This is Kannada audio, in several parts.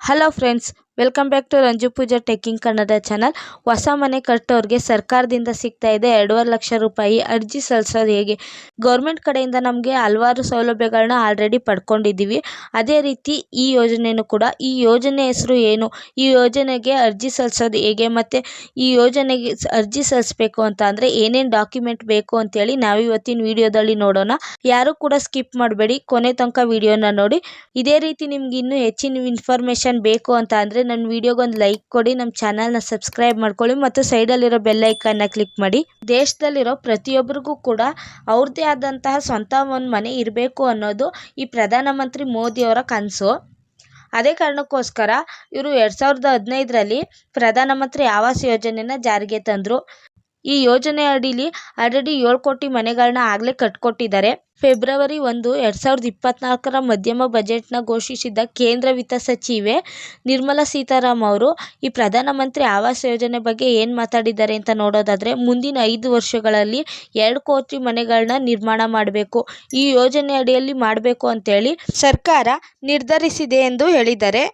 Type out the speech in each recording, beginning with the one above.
Hello friends, welcome back to Ranju Pooja techking Kannada channel. ಹೊಸ ಮನೆ ಕಟ್ಟೋರಿಗೆ ಸರ್ಕಾರದಿಂದ ಸಿಗ್ತಾ ಇದೆ 2.5 ಲಕ್ಷ ರೂಪಾಯಿ. ಅರ್ಜಿ ಸಲ್ಲಿಸೋದು ಹೇಗೆ? ಗೌರ್ಮೆಂಟ್ ಕಡೆಯಿಂದ ನಮಗೆ ಹಲವಾರು ಸೌಲಭ್ಯಗಳನ್ನ ಆಲ್ರೆಡಿ ಪಡ್ಕೊಂಡಿದ್ದೀವಿ. ಅದೇ ರೀತಿ ಈ ಯೋಜನೆಯೂ ಕೂಡ. ಈ ಯೋಜನೆ ಹೆಸರು ಏನು, ಈ ಯೋಜನೆಗೆ ಅರ್ಜಿ ಸಲ್ಲಿಸೋದು ಹೇಗೆ, ಮತ್ತು ಈ ಯೋಜನೆಗೆ ಅರ್ಜಿ ಸಲ್ಲಿಸಬೇಕು ಅಂತ ಅಂದರೆ ಏನೇನು ಡಾಕ್ಯುಮೆಂಟ್ ಬೇಕು ಅಂತೇಳಿ ನಾವು ಇವತ್ತಿನ ವಿಡಿಯೋದಲ್ಲಿ ನೋಡೋಣ. ಯಾರು ಕೂಡ ಸ್ಕಿಪ್ ಮಾಡಬೇಡಿ, ಕೊನೆ ತನಕ ವಿಡಿಯೋನ ನೋಡಿ. ಇದೇ ರೀತಿ ನಿಮ್ಗೆ ಇನ್ನೂ ಹೆಚ್ಚಿನ ಇನ್ಫಾರ್ಮೇಷನ್ ಬೇಕು ಅಂತ ಅಂದರೆ ನನ್ನ ವಿಡಿಯೋಗೆ ಒಂದು ಲೈಕ್ ಕೊಡಿ, ನಮ್ಮ ಚಾನಲ್ನ ಸಬ್ಸ್ಕ್ರೈಬ್ ಮಾಡ್ಕೊಳ್ಳಿ ಮತ್ತು ಸೈಡಲ್ಲಿರೋ ಬೆಲ್ ಐಕನ್ನ ಕ್ಲಿಕ್ ಮಾಡಿ. ದೇಶದಲ್ಲಿರೋ ಪ್ರತಿಯೊಬ್ಬರಿಗೂ ಕೂಡ ಅವ್ರದ್ದೇ ಆದಂತಹ ಸ್ವಂತ ಒಂದು ಮನೆ ಇರಬೇಕು ಅನ್ನೋದು ಈ ಪ್ರಧಾನಮಂತ್ರಿ ಮೋದಿಯವರ ಕನಸು. ಅದೇ ಕಾರಣಕ್ಕೋಸ್ಕರ ಇವರು 2015ರಲ್ಲಿ ಪ್ರಧಾನಮಂತ್ರಿ ಆವಾಸ್ ಯೋಜನೆನ ಜಾರಿಗೆ ತಂದರು. ಈ ಯೋಜನೆ ಅಡಿಲಿ ಆಲ್ರೆಡಿ 7 ಕೋಟಿ ಮನೆಗಳನ್ನ ಆಗಲೇ ಕಟ್ಕೊಟ್ಟಿದ್ದಾರೆ. ಫೆಬ್ರವರಿ 1, 2024ರ ಮಧ್ಯಮ ಬಜೆಟ್ನ ಘೋಷಿಸಿದ ಕೇಂದ್ರ ವಿತ್ತ ಸಚಿವೆ ನಿರ್ಮಲಾ ಸೀತಾರಾಮನ್ ಅವರು ಈ ಪ್ರಧಾನಮಂತ್ರಿ ಆವಾಸ್ ಯೋಜನೆ ಬಗ್ಗೆ ಏನು ಮಾತಾಡಿದ್ದಾರೆ ಅಂತ ನೋಡೋದಾದರೆ, ಮುಂದಿನ 5 ವರ್ಷಗಳಲ್ಲಿ 2 ಕೋಟಿ ಮನೆಗಳನ್ನ ನಿರ್ಮಾಣ ಮಾಡಬೇಕು, ಈ ಯೋಜನೆ ಅಡಿಯಲ್ಲಿ ಮಾಡಬೇಕು ಅಂತೇಳಿ ಸರ್ಕಾರ ನಿರ್ಧರಿಸಿದೆ ಎಂದು ಹೇಳಿದ್ದಾರೆ.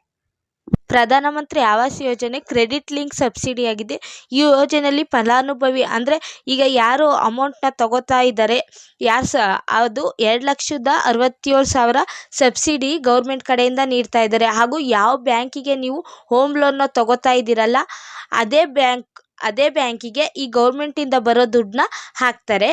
ಪ್ರಧಾನಮಂತ್ರಿ ಆವಾಸ್ ಯೋಜನೆ ಕ್ರೆಡಿಟ್ ಲಿಂಕ್ ಸಬ್ಸಿಡಿ ಆಗಿದೆ. ಈ ಯೋಜನೆಯಲ್ಲಿ ಫಲಾನುಭವಿ ಅಂದರೆ ಈಗ ಯಾರು ಅಮೌಂಟ್ನ ತಗೋತಾ ಇದ್ದಾರೆ, ಅದು 2,67,000 ಸಬ್ಸಿಡಿ ಗೌರ್ಮೆಂಟ್ ಕಡೆಯಿಂದ ನೀಡ್ತಾ ಇದ್ದಾರೆ. ಹಾಗೂ ಯಾವ ಬ್ಯಾಂಕಿಗೆ ನೀವು ಹೋಮ್ ಲೋನ್ನ ತಗೋತಾ ಇದ್ದೀರಲ್ಲ, ಅದೇ ಬ್ಯಾಂಕಿಗೆ ಈ ಗೌರ್ಮೆಂಟಿಂದ ಬರೋ ದುಡ್ಡನ್ನ ಹಾಕ್ತಾರೆ.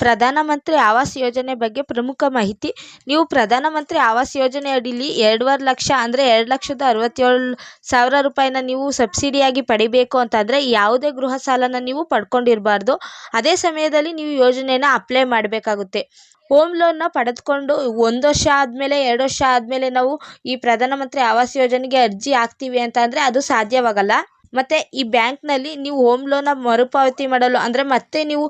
ಪ್ರಧಾನಮಂತ್ರಿ ಆವಾಸ್ ಯೋಜನೆ ಬಗ್ಗೆ ಪ್ರಮುಖ ಮಾಹಿತಿ. ನೀವು ಪ್ರಧಾನಮಂತ್ರಿ ಆವಾಸ್ ಯೋಜನೆ ಅಡಿಲಿ 2.5 ಲಕ್ಷ ಅಂದರೆ 2,67,000 ರೂಪಾಯಿನ ನೀವು ಸಬ್ಸಿಡಿಯಾಗಿ ಪಡಿಬೇಕು ಅಂತಂದರೆ ಯಾವುದೇ ಗೃಹ ಸಾಲನ ನೀವು ಪಡ್ಕೊಂಡಿರಬಾರ್ದು. ಅದೇ ಸಮಯದಲ್ಲಿ ನೀವು ಯೋಜನೆನ ಅಪ್ಲೈ ಮಾಡಬೇಕಾಗುತ್ತೆ. ಹೋಮ್ ಲೋನ್ನ ಪಡೆದುಕೊಂಡು 1 ವರ್ಷ ಆದಮೇಲೆ 2 ವರ್ಷ ಆದಮೇಲೆ ನಾವು ಈ ಪ್ರಧಾನಮಂತ್ರಿ ಆವಾಸ್ ಯೋಜನೆಗೆ ಅರ್ಜಿ ಹಾಕ್ತೀವಿ ಅಂತ ಅಂದರೆ ಅದು ಸಾಧ್ಯವಾಗಲ್ಲ. ಮತ್ತು ಈ ಬ್ಯಾಂಕ್ನಲ್ಲಿ ನೀವು ಹೋಮ್ ಲೋನ್ನ ಮರುಪಾವತಿ ಮಾಡಲು ಅಂದರೆ ಮತ್ತೆ ನೀವು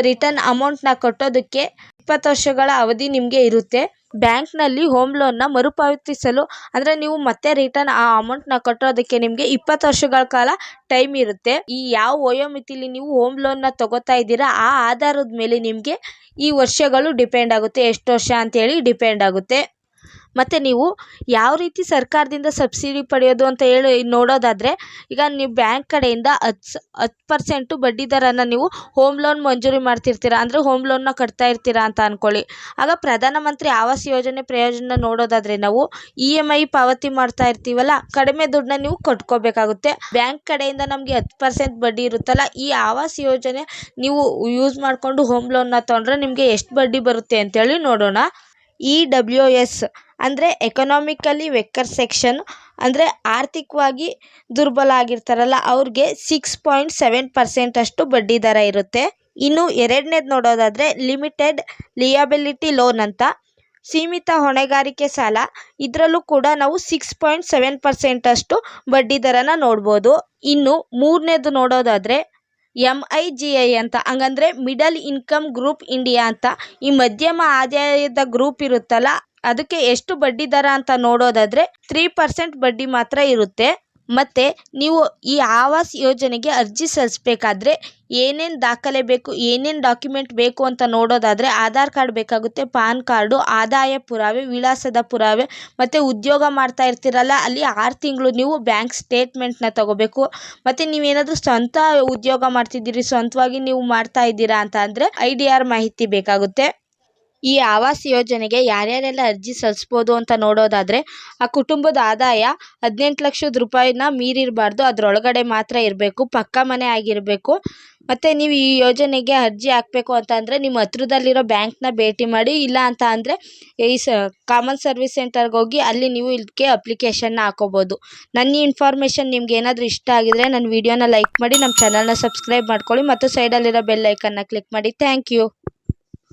ರಿಟರ್ನ್ ಅಮೌಂಟ್ನ ಕಟ್ಟೋದಕ್ಕೆ 20 ವರ್ಷಗಳ ಅವಧಿ ನಿಮಗೆ ಇರುತ್ತೆ. ಬ್ಯಾಂಕ್ನಲ್ಲಿ ಹೋಮ್ ಲೋನ್ನ ಮರುಪಾವತಿಸಲು ಅಂದರೆ ನೀವು ಮತ್ತೆ ರಿಟರ್ನ್ ಆ ಅಮೌಂಟ್ನ ಕಟ್ಟೋದಕ್ಕೆ ನಿಮಗೆ 20 ವರ್ಷಗಳ ಕಾಲ ಟೈಮ್ ಇರುತ್ತೆ. ಈ ಯಾವ ವಯೋಮಿತಿಲಿ ನೀವು ಹೋಮ್ ಲೋನ್ನ ತಗೋತಾ ಇದ್ದೀರಾ ಆ ಆಧಾರದ ಮೇಲೆ ನಿಮಗೆ ಈ ವರ್ಷಗಳು ಡಿಪೆಂಡ್ ಆಗುತ್ತೆ, ಎಷ್ಟು ವರ್ಷ ಅಂತೇಳಿ ಡಿಪೆಂಡ್ ಆಗುತ್ತೆ. ಮತ್ತು ನೀವು ಯಾವ ರೀತಿ ಸರ್ಕಾರದಿಂದ ಸಬ್ಸಿಡಿ ಪಡೆಯೋದು ಅಂತ ಹೇಳಿ ನೋಡೋದಾದರೆ, ಈಗ ನೀವು ಬ್ಯಾಂಕ್ ಕಡೆಯಿಂದ 10% ಬಡ್ಡಿ ದರನ ನೀವು ಹೋಮ್ ಲೋನ್ ಮಂಜೂರಿ ಮಾಡ್ತಿರ್ತೀರ, ಅಂದರೆ ಹೋಮ್ ಲೋನ್ನ ಕಟ್ತಾ ಇರ್ತೀರಾ ಅಂತ ಅಂದ್ಕೊಳ್ಳಿ. ಆಗ ಪ್ರಧಾನಮಂತ್ರಿ ಆವಾಸ್ ಯೋಜನೆ ಪ್ರಯೋಜನ ನೋಡೋದಾದರೆ ನಾವು EMI ಪಾವತಿ ಮಾಡ್ತಾ ಇರ್ತೀವಲ್ಲ, ಕಡಿಮೆ ದುಡ್ಡನ್ನ ನೀವು ಕಟ್ಕೋಬೇಕಾಗುತ್ತೆ. ಬ್ಯಾಂಕ್ ಕಡೆಯಿಂದ ನಮಗೆ 10% ಬಡ್ಡಿ ಇರುತ್ತಲ್ಲ, ಈ ಆವಾಸ್ ಯೋಜನೆ ನೀವು ಯೂಸ್ ಮಾಡಿಕೊಂಡು ಹೋಮ್ ಲೋನ್ನ ತೊಗೊಂಡ್ರೆ ನಿಮಗೆ ಎಷ್ಟು ಬಡ್ಡಿ ಬರುತ್ತೆ ಅಂತೇಳಿ ನೋಡೋಣ. EWS ಅಂದರೆ ಎಕನಾಮಿಕಲಿ ವೆಕ್ಕರ್ ಸೆಕ್ಷನ್, ಅಂದರೆ ಆರ್ಥಿಕವಾಗಿ ದುರ್ಬಲ ಆಗಿರ್ತಾರಲ್ಲ ಅವ್ರಿಗೆ 6.7% ಅಷ್ಟು ಬಡ್ಡಿ ದರ ಇರುತ್ತೆ. ಇನ್ನು ಎರಡನೇದು ನೋಡೋದಾದರೆ ಲಿಮಿಟೆಡ್ ಲಿಯಬಿಲಿಟಿ ಲೋನ್ ಅಂತ, ಸೀಮಿತ ಹೊಣೆಗಾರಿಕೆ ಸಾಲ. ಇದರಲ್ಲೂ ಕೂಡ ನಾವು 6.7% ಅಷ್ಟು ಬಡ್ಡಿ ದರನ ನೋಡ್ಬೋದು. ಇನ್ನು ಮೂರನೇದು ನೋಡೋದಾದರೆ MIGI ಅಂತ, ಹಂಗಂದರೆ ಮಿಡಲ್ ಇನ್ಕಮ್ ಗ್ರೂಪ್ ಇಂಡಿಯಾ ಅಂತ. ಈ ಮಧ್ಯಮ ಆದಾಯದ ಗ್ರೂಪ್ ಇರುತ್ತಲ್ಲ, ಅದಕ್ಕೆ ಎಷ್ಟು ಬಡ್ಡಿ ದರ ಅಂತ ನೋಡೋದಾದರೆ 3% ಬಡ್ಡಿ ಮಾತ್ರ ಇರುತ್ತೆ. ಮತ್ತು ನೀವು ಈ ಆವಾಸ್ ಯೋಜನೆಗೆ ಅರ್ಜಿ ಸಲ್ಲಿಸಬೇಕಾದ್ರೆ ಏನೇನು ದಾಖಲೆ ಬೇಕು, ಏನೇನು ಡಾಕ್ಯುಮೆಂಟ್ ಬೇಕು ಅಂತ ನೋಡೋದಾದರೆ ಆಧಾರ್ ಕಾರ್ಡ್ ಬೇಕಾಗುತ್ತೆ, ಪಾನ್ ಕಾರ್ಡು, ಆದಾಯ ಪುರಾವೆ, ವಿಳಾಸದ ಪುರಾವೆ, ಮತ್ತು ಉದ್ಯೋಗ ಮಾಡ್ತಾ ಇರ್ತೀರಲ್ಲ ಅಲ್ಲಿ 6 ತಿಂಗಳು ನೀವು ಬ್ಯಾಂಕ್ ಸ್ಟೇಟ್ಮೆಂಟ್ನ ತಗೋಬೇಕು. ಮತ್ತು ನೀವೇನಾದರೂ ಸ್ವಂತ ಉದ್ಯೋಗ ಮಾಡ್ತಿದ್ದೀರಿ, ಸ್ವಂತವಾಗಿ ನೀವು ಮಾಡ್ತಾ ಇದ್ದೀರಾ ಅಂತ ಅಂದರೆ IDR ಮಾಹಿತಿ ಬೇಕಾಗುತ್ತೆ. ಈ ಆವಾಸ್ ಯೋಜನೆಗೆ ಯಾರ್ಯಾರೆಲ್ಲ ಅರ್ಜಿ ಸಲ್ಲಿಸ್ಬೋದು ಅಂತ ನೋಡೋದಾದರೆ, ಆ ಕುಟುಂಬದ ಆದಾಯ 18 ಲಕ್ಷದ ರೂಪಾಯಿನ ಮೀರಿರಬಾರ್ದು, ಅದರೊಳಗಡೆ ಮಾತ್ರ ಇರಬೇಕು, ಪಕ್ಕಾ ಮನೆ ಆಗಿರಬೇಕು. ಮತ್ತು ನೀವು ಈ ಯೋಜನೆಗೆ ಅರ್ಜಿ ಹಾಕಬೇಕು ಅಂತ ಅಂದರೆ ನಿಮ್ಮ ಹತ್ರದಲ್ಲಿರೋ ಬ್ಯಾಂಕ್ನ ಭೇಟಿ ಮಾಡಿ, ಇಲ್ಲ ಅಂತ ಅಂದರೆ ಈ ಕಾಮನ್ ಸರ್ವಿಸ್ ಸೆಂಟರ್ಗೆ ಹೋಗಿ ಅಲ್ಲಿ ನೀವು ಇದಕ್ಕೆ ಅಪ್ಲಿಕೇಶನ್ನ ಹಾಕೋಬೋದು. ನನ್ನ ಈ ಇನ್ಫಾರ್ಮೇಷನ್ ನಿಮ್ಗೆ ಏನಾದರೂ ಇಷ್ಟ ಆಗಿದರೆ ನನ್ನ ವಿಡಿಯೋನ ಲೈಕ್ ಮಾಡಿ, ನಮ್ಮ ಚಾನಲ್ನ ಸಬ್ಸ್ಕ್ರೈಬ್ ಮಾಡ್ಕೊಳ್ಳಿ ಮತ್ತು ಸೈಡಲ್ಲಿರೋ ಬೆಲ್ ಐಕನ್ನ ಕ್ಲಿಕ್ ಮಾಡಿ. Thank you.